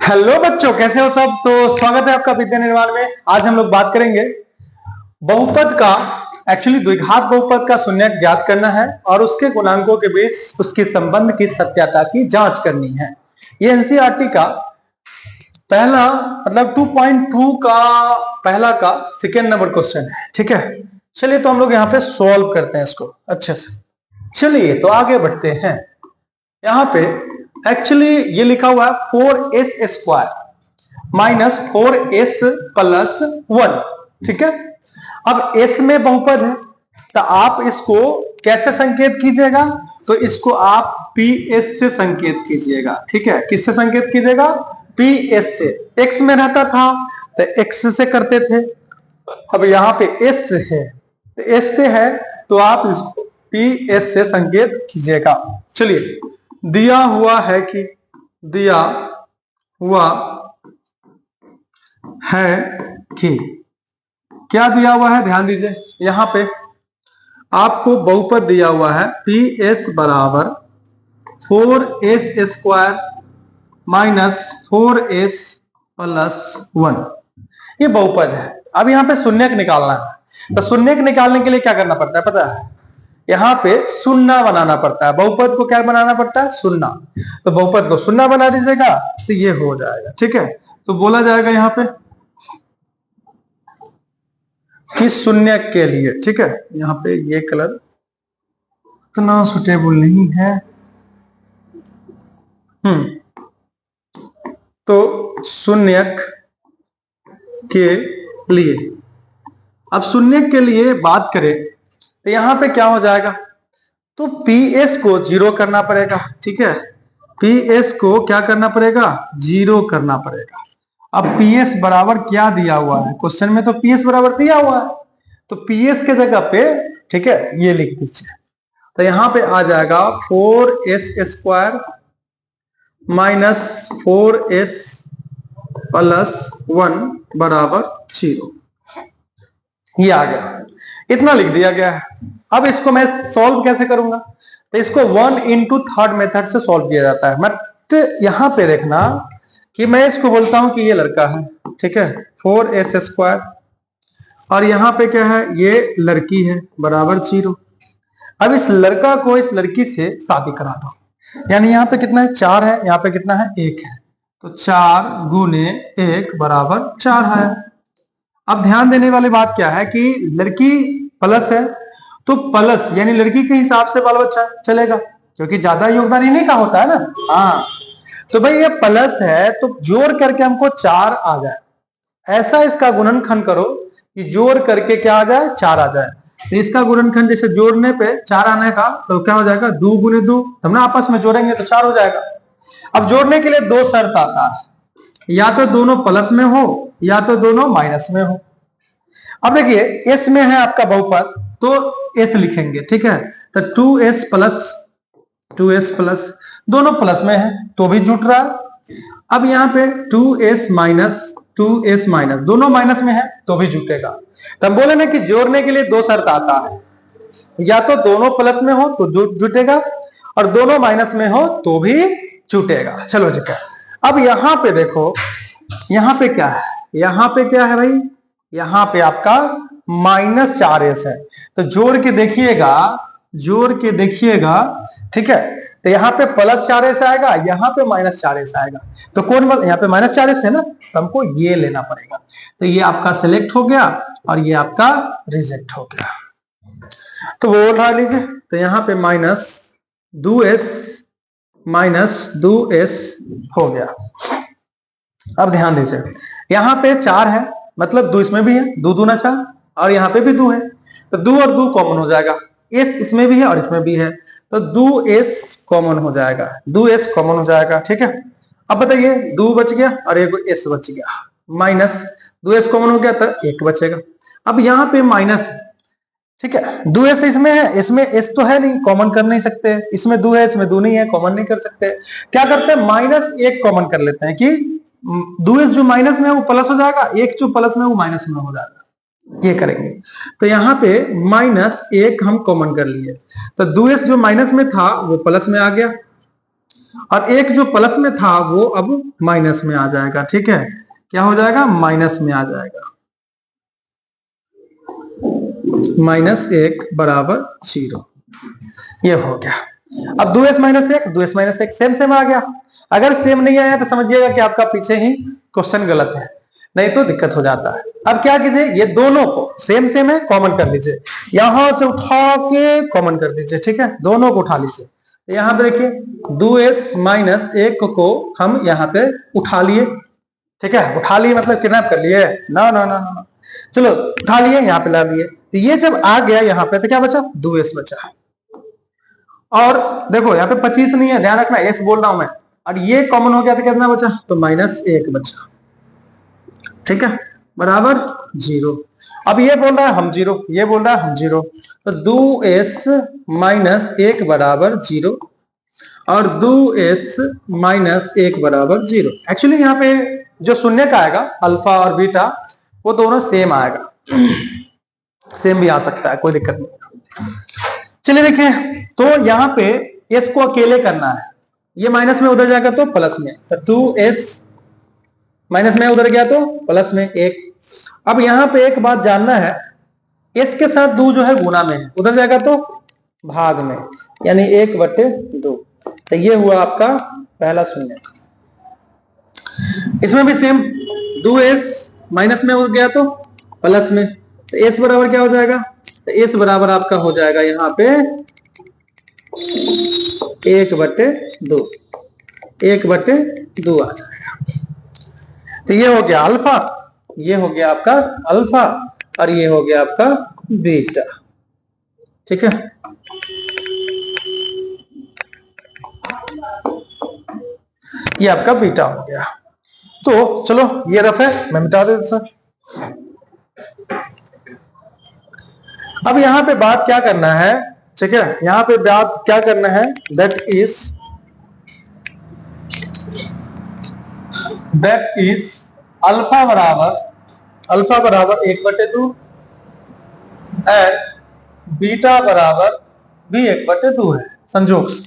Hello बच्चों, कैसे हो सब। तो स्वागत है आपका विद्या निर्माण में। आज हम लोग बात करेंगे बहुपद का, एक्चुअली द्विघात बहुपद का शून्यक ज्ञात करना है और उसके गुणांकों के बीच उसके संबंध की सत्यता की जांच करनी है। ये एनसीईआरटी का पहला मतलब 2.2 का पहला का सेकेंड नंबर क्वेश्चन है। ठीक है, चलिए तो हम लोग यहाँ पे सॉल्व करते हैं इसको अच्छे से। चलिए तो आगे बढ़ते हैं। यहाँ पे एक्चुअली ये लिखा हुआ है 4s square minus 4s plus 1। ठीक है, अब s में बहुपद है तो आप इसको कैसे संकेत कीजिएगा, तो इसको आप ps से संकेत कीजिएगा। ठीक है, किससे संकेत कीजिएगा? ps से। x में रहता था तो x से करते थे, अब यहाँ पे s है तो s से है तो आप इसको ps से संकेत कीजिएगा। चलिए, दिया हुआ है कि क्या दिया हुआ है, ध्यान दीजिए। यहां पे आपको बहुपद दिया हुआ है PS बराबर 4s square minus 4s plus 1। ये बहुपद है। अब यहाँ पे शून्यक निकालना है, तो शून्यक निकालने के लिए क्या करना पड़ता है पता है? यहाँ पे शून्य बनाना पड़ता है। बहुपद को क्या बनाना पड़ता है? शून्य। तो बहुपद को शून्य बना दीजिएगा तो ये हो जाएगा। ठीक है, तो बोला जाएगा यहाँ पे कि शून्य के लिए, ठीक है, यहाँ पे ये कलर इतना सुटेबल नहीं है। तो शून्यक के लिए, अब शून्यक के लिए बात करें तो यहां पे क्या हो जाएगा, तो PS को जीरो करना पड़ेगा। ठीक है, PS को क्या करना पड़ेगा? जीरो करना पड़ेगा। अब PS बराबर क्या दिया हुआ है क्वेश्चन में? तो PS बराबर दिया हुआ है, तो PS के जगह पे, ठीक है, ये लिख दीजिए। तो यहां पे आ जाएगा 4s square minus 4s plus 1 बराबर 0। ये आ गया, इतना लिख दिया गया है। अब इसको मैं सॉल्व कैसे करूंगा? तो इसको 1 इंटू थर्ड मेथड से सॉल्व किया जाता है। मत यहां पे देखना कि मैं इसको बोलता हूं कि ये लड़का है, ठीक है, 4s स्क्वायर, और यहां पे क्या है? ये लड़की है, बराबर 0। अब इस लड़का को इस लड़की से शादी करा दो, यानी यहाँ पे कितना है? 4 है, यहाँ पे कितना है? 1 है, तो 4 गुने 1 बराबर 4 है। अब ध्यान देने वाली बात क्या है कि लड़की प्लस है, तो प्लस यानी लड़की के हिसाब से बाल बच्चा चलेगा, क्योंकि ज्यादा योगदान इन्हीं का होता है ना। हाँ, तो भाई ये प्लस है तो जोड़ करके हमको 4 आ जाए, ऐसा इसका गुणनखंड करो कि जोड़ करके क्या आ जाए? 4 आ जाए। तो इसका गुणनखंड जैसे जोड़ने पे 4 आने का, तो क्या हो जाएगा? 2 गुने 2, हम ना आपस में जोड़ेंगे तो 4 हो जाएगा। अब जोड़ने के लिए 2 शर्त आता है, या तो दोनों प्लस में हो या तो दोनों माइनस में हो। अब देखिए s में है आपका बहुपद तो s लिखेंगे, ठीक है, तो 2s प्लस दोनों प्लस में है तो भी जुट रहा है। अब यहाँ पे 2s माइनस दोनों माइनस में है तो भी जुटेगा। तो हम बोले ना कि जोड़ने के लिए 2 शर्त आता है, या तो दोनों प्लस में हो तो जुटेगा और दोनों माइनस में हो तो भी जुटेगा। चलो जी, अब यहां पे देखो, यहां पे क्या है? यहां पे क्या है भाई? यहां पे आपका -4s है, तो जोड़ के देखिएगा, ठीक है, तो यहाँ पे +4s आएगा, यहाँ पे -4s आएगा, तो कौन? यहाँ पे -4s है ना, तो हमको ये लेना पड़ेगा। तो ये आपका सिलेक्ट हो गया और ये आपका रिजेक्ट हो गया। तो वो उठा लीजिए, तो यहाँ पे -2s हो गया। अब ध्यान दीजिए, यहाँ पे 4 है, मतलब 2 इसमें भी है, 2 दूना 4, और यहाँ पे भी 2 है, तो 2 और 2 कॉमन हो जाएगा। s इसमें भी है और इसमें भी है, तो 2s कॉमन हो जाएगा, 2s कॉमन हो जाएगा। ठीक है, अब बताइए 2 बच गया और एक s बच गया, माइनस 2s कॉमन हो गया तो 1 बचेगा। अब यहाँ पे माइनस, ठीक है, 2s इसमें है, इसमें s तो है नहीं, कॉमन कर नहीं सकते, इसमें 2 है, इसमें 2 नहीं है, कॉमन नहीं कर सकते। क्या करते हैं? -1 कॉमन कर लेते हैं कि 2s जो माइनस में है वो प्लस हो जाएगा, 1 जो प्लस में है वो माइनस में हो जाएगा, ये करेंगे। तो यहाँ पे -1 हम कॉमन कर लिए, तो 2s जो माइनस में था वो प्लस में आ गया, और एक जो प्लस में था वो अब माइनस में आ जाएगा। ठीक है, क्या हो जाएगा, माइनस में आ जाएगा, -1 बराबर 0। ये हो गया। अब 2s माइनस एक सेम सेम आ गया। अगर सेम नहीं आया तो समझिएगा कि आपका पीछे ही क्वेश्चन गलत है, नहीं तो दिक्कत हो जाता है। अब क्या कीजिए, ये दोनों को सेम सेम है कॉमन कर लीजिए, यहां से उठा के कॉमन कर दीजिए। ठीक है, दोनों को उठा लीजिए। यहां पे देखिए 2s माइनस 1 को हम यहाँ पे उठा लिए। ठीक है, उठा लिए मतलब किडनैप कर लिए, ना ना ना ना, चलो उठा लिए, यहाँ पे ला लिए। तो ये जब आ गया यहाँ पे तो क्या बचा, 2s बचा। और देखो यहाँ पे 25 नहीं है, ध्यान रखना, एस बोल रहा हूं मैं, और ये कॉमन हो गया तो कितना बचा, तो -1 बचा। ठीक है, बराबर 0। अब ये बोल रहा है हम 0, ये बोल रहा है हम 0, तो 2s माइनस 1 बराबर 0 और 2s माइनस 1 बराबर 0। एक्चुअली यहाँ पे जो शून्य का आएगा अल्फा और बीटा वो दोनों सेम आएगा, सेम भी आ सकता है, कोई दिक्कत नहीं। चलिए देखिए, तो यहाँ पे s को अकेले करना है, ये माइनस में उधर जाएगा तो प्लस में, तो 2s माइनस में उधर गया तो प्लस में 1। अब यहाँ पे एक बात जानना है, s के साथ 2 जो है गुना में है, उधर जाएगा तो भाग में, यानी 1/2। तो ये हुआ आपका पहला शून्य। इसमें भी सेम, 2s माइनस में हो गया तो प्लस में, तो s बराबर क्या हो जाएगा, तो s बराबर आपका हो जाएगा यहाँ पे 1/2, 1/2 आ जाएगा। तो ये हो गया अल्फा, ये हो गया आपका अल्फा और ये हो गया आपका बीटा। ठीक है, ये आपका बीटा हो गया। तो चलो ये रफ है, मैं मिटा देता सर। अब यहां पे बात क्या करना है, ठीक है, यहां पे बात क्या करना है, दैट इज अल्फा बराबर 1/2 एंड बीटा बराबर भी 1/2 है, संजोग से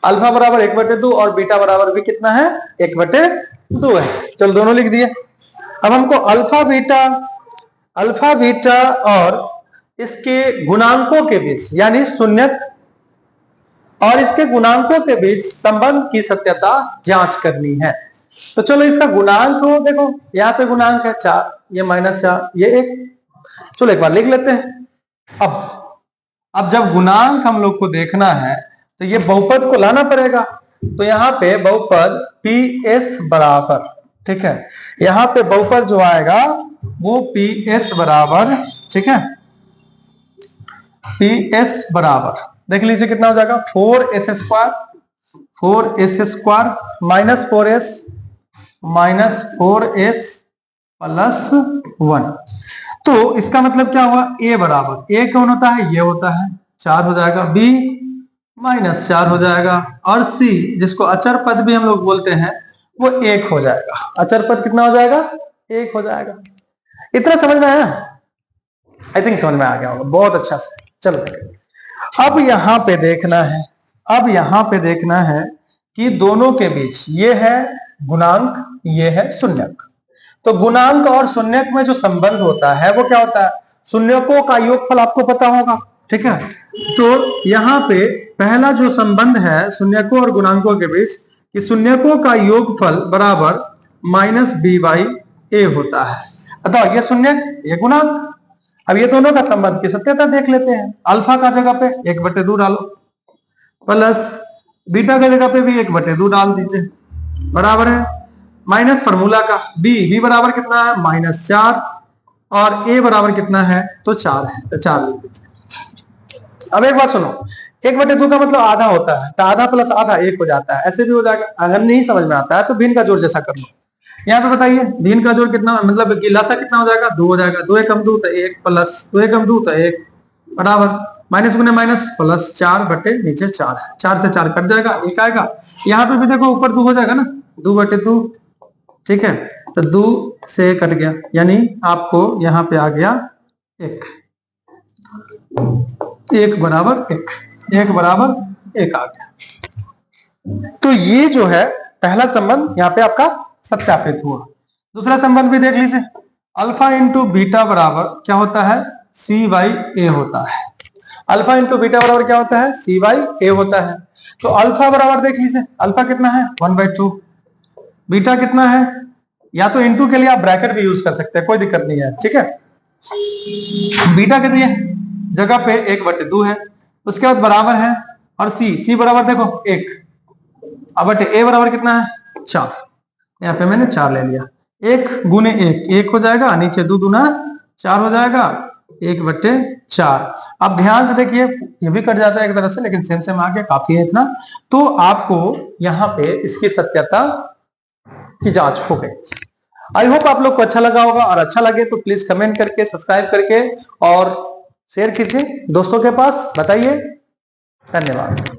अल्फा बराबर 1/2 और बीटा बराबर भी कितना है, 1/2 है। चलो दोनों लिख दिए। अब हमको अल्फा बीटा और इसके गुणांकों के बीच, यानी शून्यक और इसके गुणांकों के बीच संबंध की सत्यता जांच करनी है। तो चलो इसका गुणांक हो, देखो यहाँ पे गुणांक है 4, ये -4, ये 1। चलो एक बार लिख लेते हैं। अब जब गुणांक हम लोग को देखना है तो ये बहुपद को लाना पड़ेगा। तो यहाँ पे बहुपद PS बराबर, ठीक है, यहाँ पे बहुपद जो आएगा वो PS बराबर, ठीक है, PS बराबर देख लीजिए कितना हो जाएगा, 4s स्क्वायर -4s प्लस 1। तो इसका मतलब क्या हुआ, a बराबर, a कौन होता है, ये होता है 4 हो जाएगा, b -4 हो जाएगा और c जिसको अचर पद भी हम लोग बोलते हैं वो 1 हो जाएगा। अचर पद कितना हो जाएगा, 1 हो जाएगा। इतना समझ में आया, आई थिंक समझ में आ गया होगा बहुत अच्छा से। चलो अब यहाँ पे देखना है, कि दोनों के बीच ये है गुणांक, ये है शून्यक। तो गुणांक और शून्यक में जो संबंध होता है वो क्या होता है, शून्यकों का योगफल आपको पता होगा। ठीक है, तो यहाँ पे पहला जो संबंध है शून्यकों और गुणांकों के बीच, कि शून्यकों का योगफल बराबर -b/a होता है। अतः ये शून्यक, ये गुणांक। अब ये दोनों का संबंध की सत्यता देख लेते हैं। अल्फा का जगह पे 1/2 डालो, प्लस बीटा का जगह पे भी 1/2 डाल दीजिए, बराबर है माइनस फॉर्मूला का b बराबर कितना है, -4 और a बराबर कितना है, तो 4 है, तो 4 लिख दीजिए। अब एक बात सुनो, 1/2 का मतलब आधा होता है, तो आधा प्लस आधा 1 हो जाता है, ऐसे भी हो जाएगा। अगर नहीं समझ में आता है तो भिन्न का जोड़ जैसा कर लो। यहाँ पे बताइए भिन्न का जोड़ कितना, मतलब लसा कितना हो जाएगा, 2 हो जाएगा, 2 कम 2 तो 1 प्लस 2 कम 2 तो 1 बराबर माइनस गुने माइनस प्लस 4 बटे नीचे 4 है, 4 से 4 कट जाएगा, 1 आएगा। यहाँ पे भी देखो ऊपर 2 हो जाएगा ना, 2/2, ठीक है, तो 2 से कट गया, यानी आपको यहाँ पे आ गया 1 बराबर 1 आ गया। तो ये जो है पहला संबंध यहाँ पे आपका सत्यापित हुआ। दूसरा संबंध भी देख लीजिए, अल्फा इंटू बीटा बराबर क्या होता है, सी बाई ए होता है। अल्फा इंटू बीटा बराबर क्या होता है, सी बाई ए होता है। तो अल्फा बराबर देख लीजिए, अल्फा कितना है 1/2, बीटा कितना है, या तो इंटू के लिए आप ब्रैकेट भी यूज कर सकते हैं, कोई दिक्कत नहीं है, ठीक है। बीटा कितनी है जगह पे 1/2 है, उसके बाद बराबर है, और सी बराबर देखो 1, अब बटे ए बराबर कितना है 4, यहाँ पे मैंने 4 ले लिया, 1 गुने 1 हो जाएगा, नीचे 2 दूना 4 हो जाएगा, 1/4। अब ध्यान से देखिए, ये भी कट जाता है एक तरह से, लेकिन सेम सेम आ गया, काफी है इतना। तो आपको यहाँ पे इसकी सत्यता की जांच हो गई। आई होप आप लोग को अच्छा लगा होगा, और अच्छा लगे तो प्लीज कमेंट करके, सब्सक्राइब करके और शेयर कीजिए दोस्तों के पास, बताइए। धन्यवाद।